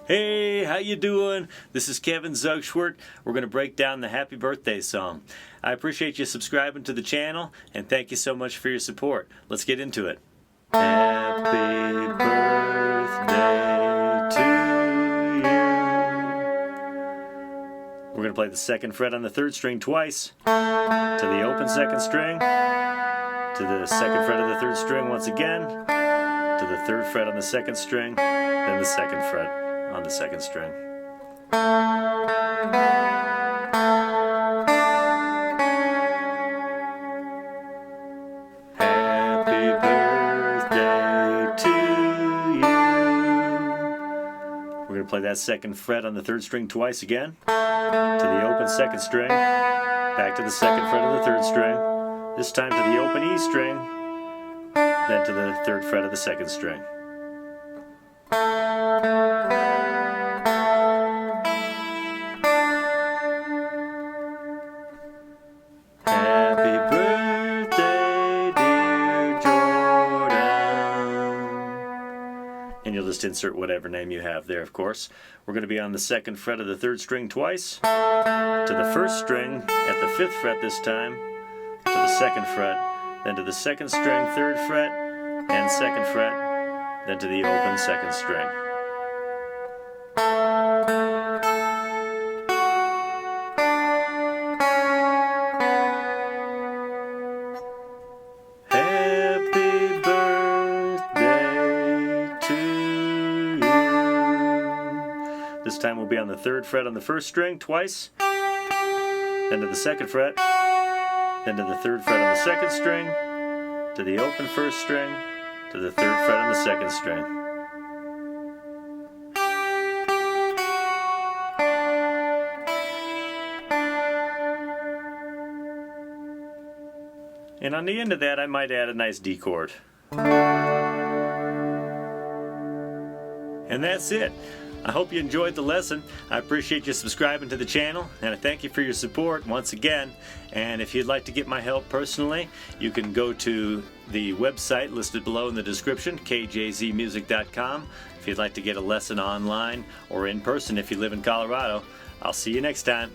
Hey, how you doing? This is Kevin Zugschwert. We're going to break down the Happy Birthday song. I appreciate you subscribing to the channel, and thank you so much for your support. Let's get into it. Happy birthday to you. We're going to play the second fret on the third string twice, to the open second string, to the second fret of the third string once again, to the third fret on the second string, then the second fret on the second string. Happy birthday to you. We're going to play that second fret on the third string twice again, to the open second string, back to the second fret of the third string, this time to the open E string, then to the third fret of the second string. Happy birthday, dear Jordan. And you'll just insert whatever name you have there, of course. We're going to be on the second fret of the third string twice, to the first string at the fifth fret this time, to the second fret, then to the second string, third fret, and second fret, then to the open second string. Happy birthday to you. This time we'll be on the third fret on the first string twice, then to the second fret, then to the third fret on the second string, to the open first string, to the third fret on the second string. And on the end of that, I might add a nice D chord. And that's it. I hope you enjoyed the lesson. I appreciate you subscribing to the channel, and I thank you for your support once again. And if you'd like to get my help personally, you can go to the website listed below in the description, kjzmusic.com. If you'd like to get a lesson online or in person if you live in Colorado. I'll see you next time.